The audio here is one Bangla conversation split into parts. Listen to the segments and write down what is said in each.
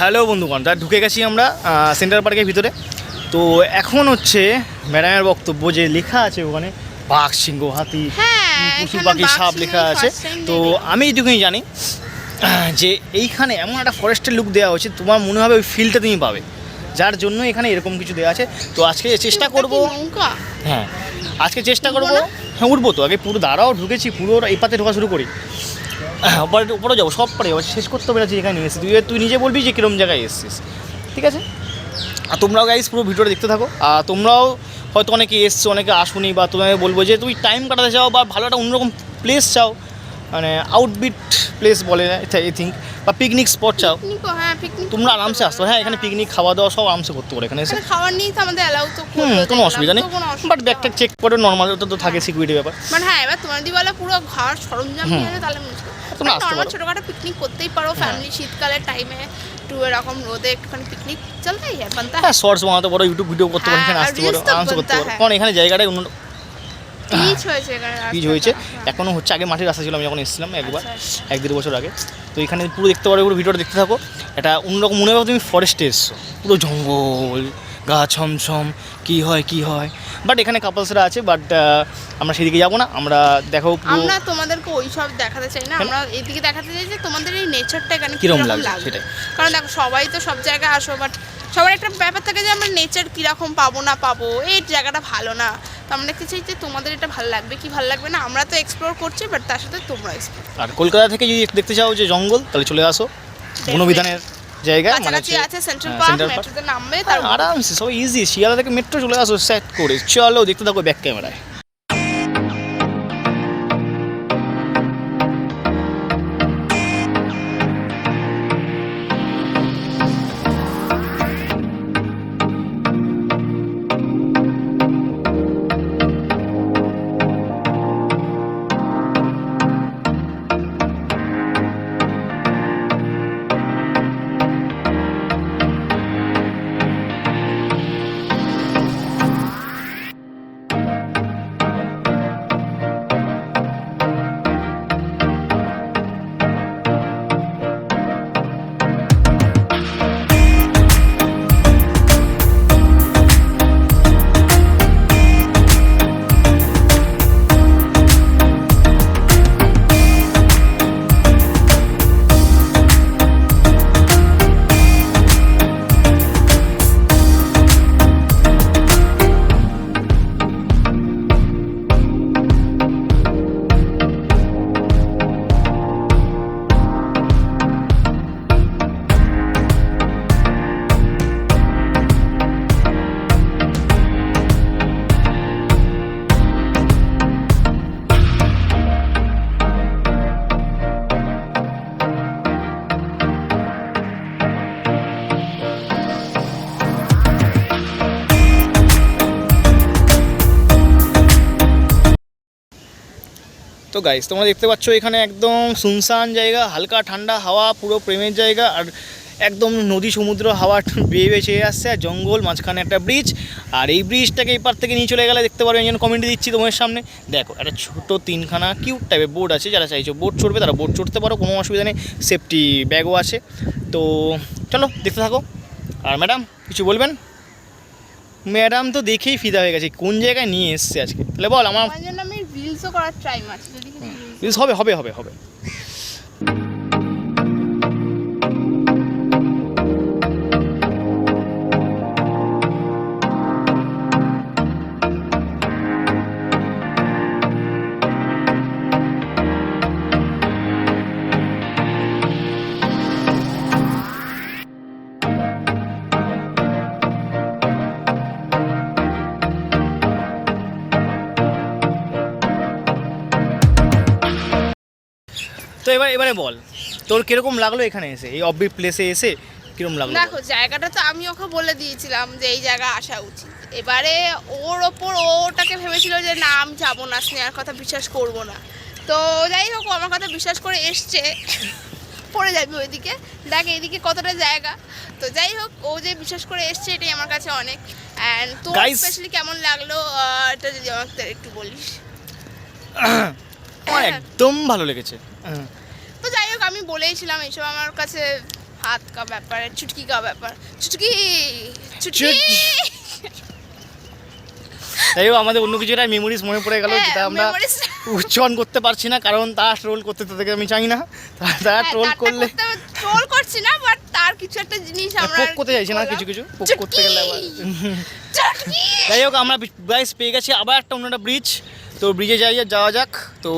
হ্যালো বন্ধুগণ, তার ঢুকে গেছি আমরা সেন্ট্রাল পার্কের ভিতরে। তো এখন হচ্ছে ম্যাডামের বক্তব্য, যে লেখা আছে ওখানে বাঘ, সিংহ, হাতি, পশু পাখি, সাপ লেখা আছে। তো আমি যেটুকুনি জানি যে এইখানে এমন একটা ফরেস্টের লুক দেওয়া হয়েছে, তোমার মনে হবে ওই ফিলটা তুমি পাবে, যার জন্য এখানে এরকম কিছু দেওয়া আছে। তো আজকে চেষ্টা করব, হ্যাঁ আজকে চেষ্টা করবো। হ্যাঁ উঠবো তো, আগে পুরো দাঁড়াও, ঢুকেছি পুরো এই পাতে ঢোকা শুরু করি। উপরে যাবো, সব পরে যাবো, শেষ করতে পেরেছি এখানে এসেছি। তুই নিজে বলবি যে কীরকম জায়গায় এসেছিস, ঠিক আছে? আর তোমরাও গাইস পুরো ভিডিওটা দেখতে থাকো। আর তোমরাও হয়তো অনেকে এসছো, অনেকে আসুনি, বা তোমাকে বলবো যে তুমি টাইম কাটাতে চাও বা ভালো একটা অন্যরকম প্লেস চাও, মানে আউটবিট প্লেস বলে আই থিঙ্ক, বা পিকনিক স্পট চাও, তোমরা আরামসে আসতো। হ্যাঁ এখানে পিকনিক, খাওয়া দাওয়া সব আরামসে করতে পারো এখানে এসে। খাওয়ার নিয়ে তো আমাদের অ্যালাউ তো কোনো অসুবিধা নেই, বাট ব্যাগটা চেক করে নর্মাল তো থাকে সিকিউরিটি ব্যাপার। মানে হ্যাঁ, এবার তোমার যদি বলে পুরো ঘর সরঞ্জাম নিয়ে এলে তাহলে মুশকিল। তোমরা আসতে পারো, ছোটখাটো পিকনিক করতেই পারো ফ্যামিলি, শীতকালের টাইমে একটু এরকম রোদে একটুখানি পিকনিক চলতেই হয় বানতা। হ্যাঁ শর্টস বানাতে পারো, ইউটিউব ভিডিও করতে পারো, এখানে আসতে পারো, আরামসে করতে পারো, কারণ এখানে জায়গাটাই অন্য পিচ হয়েছে এখানে, পিচ হয়েছে এখনও হচ্ছে। আগে মাটির রাস্তা ছিল, আমি যখন এসেছিলাম একবার 1-1.5 বছর আগে। তো এখানে পুরো দেখতে পারো, পুরো ভিডিওটা দেখতে থাকো। এটা অন্যরকম মনে হবে তুমি ফরেস্টে এসছো, পুরো জঙ্গল, গা ছমছম, কী হয়। বাট এখানে কাপলসরা আছে, বাট আমরা সেদিকে যাবো না। আমরা দেখো আমরা তোমাদেরকে ওই সব দেখাতে চাই না, আমরা এইদিকে দেখাতে চাই যে তোমাদের এই নেচারটা এখানে কীরকম লাগছে সেটাই। কারণ দেখো সবাই তো সব জায়গায় আসো, বাট সবার একটা ব্যাপার থাকে যে আমরা নেচার কীরকম পাবো না পাবো, এই জায়গাটা ভালো না। তো আমরা দেখতে চাই যে তোমাদের এটা ভালো লাগবে কি ভালো লাগবে না। আমরা তো এক্সপ্লোর করছি, বাট তার সাথে তোমরা এক্সপ্লোর। আর কলকাতা থেকে যদি দেখতে চাও যে জঙ্গল, তাহলে চলে আসো বনবিধানের জায়গা, মানে আছে সেন্ট্রাল পার্ক, মেট্রোতে নামবে, তার আরামসে সব ইজি। শিয়ালদা থেকে মেট্রো চলে আসো সেট করে। চলো দেখতে থাকো ব্যাক ক্যামেরায়। তো গাইস তোমরা দেখতে পাচ্ছ এখানে একদম সুনসান জায়গা, হালকা ঠান্ডা হাওয়া, পুরো প্রেমের জায়গা। আর একদম নদী সমুদ্র হাওয়া বেয়ে বেয়ে আসছে, আর জঙ্গল, মাঝখানে একটা ব্রিজ। আর এই ব্রিজটাকে এই পার থেকে নিয়ে চলে গেলে দেখতে পারবে, যেন কমেন্টে দিচ্ছি তোমাদের সামনে। দেখো একটা ছোটো 3খানা কিউট টাইপের বোট আছে, যারা চাইছো বোট চড়বে তারা বোট চড়তে পারো, কোনো অসুবিধা নেই, সেফটি ব্যাগও আছে। তো চলো দেখতে থাকো। আর ম্যাডাম কিছু বলবেন? ম্যাডাম তো দেখেই ফিদা হয়ে গেছে, কোন জায়গায় নিয়ে এসছে আজকে। তাহলে বল, আমার জন্য আমি রিলসও করার ট্রাই মারছি, যদি রিলস হবে। তো এবারে বল, তোর কিরকম লাগলো এখানে এসে, এই অফবিট প্লেসে এসে কিরকম লাগলো? দেখো জায়গাটা তো আমি ওকে বলে দিয়েছিলাম যে এই জায়গা আসা উচিত। এবারে ওর ওপর ওটাকে ভেবেছিল যে না আমি যাবো না, স্নেহার কথা বিশ্বাস করব না। তো যাই হোক, আমার কথা বিশ্বাস করে এসছে, পড়ে যাবি ওইদিকে, দেখ এইদিকে কতটা জায়গা। তো যাই হোক, ও যে বিশ্বাস করে এসছে এটাই আমার কাছে অনেক। অ্যান্ড তোর স্পেশালি কেমন লাগলো এটা যদি আমাকে একটু বলিস। আমার একদম ভালো লেগেছে। তো যাই হোক, আমি বলেইছিলাম এইসব আমার কাছে हाथ का व्यापार है, चुटकी का व्यापार, चुटकी चुटकी। যাই হোক আমাদের অন্য কিছু একটা মেমোরিজ মনে পড়ে গেল যেটা আমরা উচ্চারণ করতে পারছি না, কারণ তার ট্রোল করতে থেকে আমি চাই না। তারা ট্রোল করলে ট্রোল করছি না, বাট তার কিছু একটা জিনিস আমরা পোক করতে চাইছি না, কিছু কিছু পোক করতে গেলে আবার। যাই হোক আমরা গাইস পেয়ে গেছি আবার একটা অন্য একটা ব্রিজ, তো ব্রিজে যাওয়া যাক। তো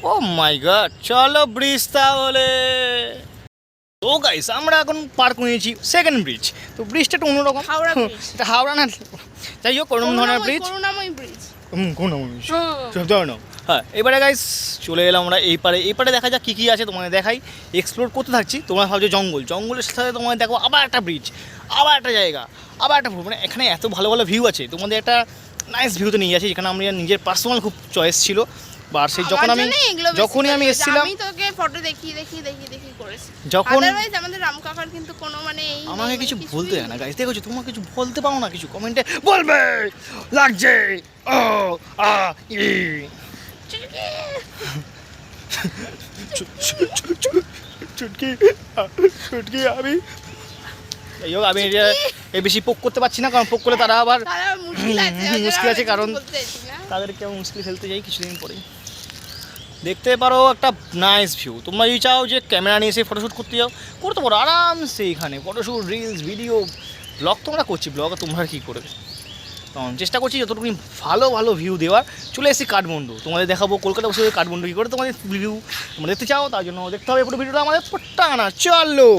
ও মাই গড, চলো ব্রিজ তাহলে। তো গাইস আমরা এখন পার করে নিয়েছি সেকেন্ড ব্রিজ। তো ব্রিজটা একটু অন্যরকম, হাওড়া ব্রিজ। এটা হাওড়া না, যাই হোক কোনো ধরনের ব্রিজ, করুণাময়ী ব্রিজ, হ্যাঁ। এবারে গাইস চলে এলাম আমরা এই পারে দেখা যাক কী কী আছে, তোমাদের দেখাই, এক্সপ্লোর করতে থাকছি। তোমরা ভাবছো জঙ্গলের সাথে তোমাদের দেখো আবার একটা ব্রিজ, আবার একটা জায়গা, আবার একটা মানে এখানে এত ভালো ভালো ভিউ আছে। তোমাদের একটা নাইস ভিউতে নিয়ে যাচ্ছি, যেখানে আমরা নিজের পার্সোনাল খুব চয়েস ছিল। বা সেই যখনই আমি এসেছিলাম, আমি তোকে ফটো দেখি করেছি। যখন আদারওয়াইজ আমাদের রাম কাকার কিন্তু কোনো মানে এই আমাকে কিছু বলতে হয় না গাইস, দেখো তোমরা কিছু বলতে পারো না, কিছু কমেন্টে বলবে লাগছে ও আ ই চুটকি আমি। যাই হোক আমি এই বেশি পোক করতে পারছি না, কারণ পোক করলে তারা আবার মুশকিল আছে, কারণ তাদেরকে আমি মুশকিল ফেলতে যাই কিছুদিন পরেই। দেখতে পারো একটা নাইস ভিউ। তোমরা যদি চাও যে ক্যামেরা নিয়ে এসে ফটোশ্যুট করতে পারো আরামসে। এখানে ফটোশ্যুট, রিলস, ভিডিও, ব্লগ তোমরা করছি, ব্লগ তোমরা কী করবে, তখন চেষ্টা করছি যতটুকু ভালো ভালো ভিউ দেওয়ার। চলে এসেছি কাঠমান্ডু, তোমাদের দেখাবো কলকাতা বসে কাঠমান্ডু কী করে তোমাদের ভিউ তোমরা দেখতে চাও, তার জন্য দেখতে হবে পুরো ভিডিওটা আমাদের টানা। চলো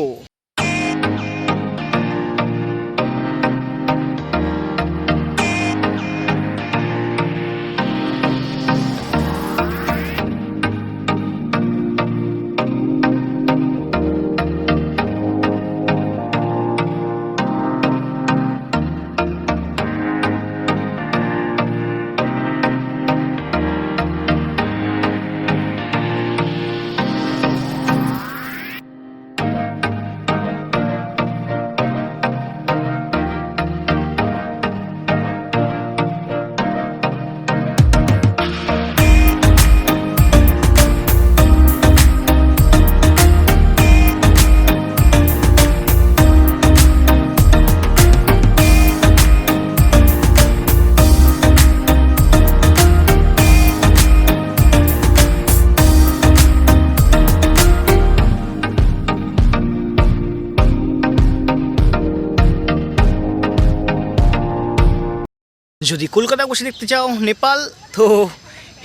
যদি কলকাতা বসে দেখতে চাও নেপাল, তো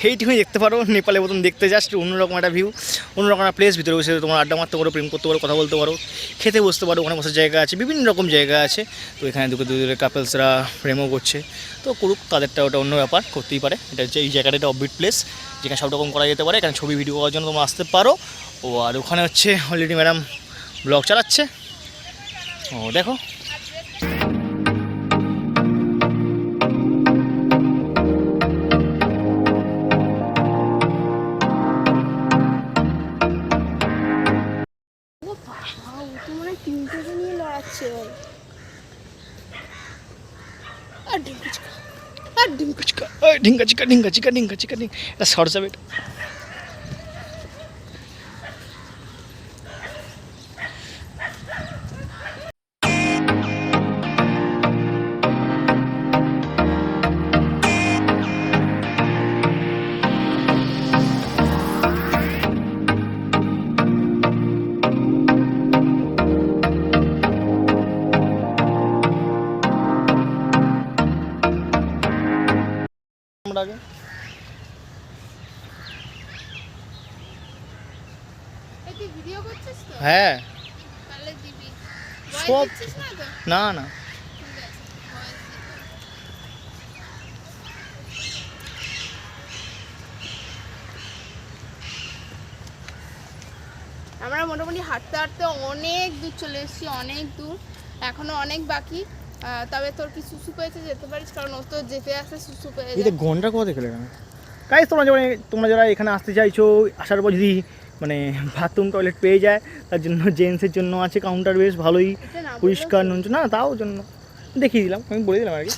এইটুকুই দেখতে পারো। নেপালের মতন দেখতে জাস্ট অন্যরকম একটা ভিউ, অন্যরকম একটা প্লেস। ভিতরে বসে তোমার আড্ডা মারতে পারো, প্রেম করতে পারো, কথা বলতে পারো, খেতে বসতে পারো, ওখানে বসার জায়গা আছে, বিভিন্ন রকম জায়গা আছে। তো এখানে দূরে কাপলসরা প্রেমও করছে, তো করুক, তাদেরটা ওটা অন্য ব্যাপার, করতেই পারে। এটা হচ্ছে এই জায়গাটা একটা অফবিট প্লেস, যেখানে সব রকম করা যেতে পারে। এখানে ছবি ভিডিও করার জন্য তোমরা আসতে পারো। ও আর ওখানে হচ্ছে অলরেডি ম্যাডাম ব্লগ চালাচ্ছে, ও দেখো। ঢিঙ্কা চিকা এটা সর যাবে। আগে হ্যাঁ সব না না আমরা মোটামুটি হাঁটতে হাঁটতে অনেক দূর চলে এসেছি, অনেক দূর, এখনো অনেক বাকি। তবে তোর কি সুসু পেয়েছে যেতে পারিস, কারণ ও তো যেতে আসতে সুসু পেয়ে যায়। ঘন্টা কোথা থেকে এখানে গাইস, তোমরা যারা এখানে আসতে চাইছো, আসার পর যদি মানে বাথরুম টয়লেট পেয়ে যায়, তার জন্য জেন্টসের জন্য আছে কাউন্টার, বেশ ভালোই পরিষ্কার, না তাও জন্য দেখিয়ে দিলাম, আমি বলে দিলাম আর কি।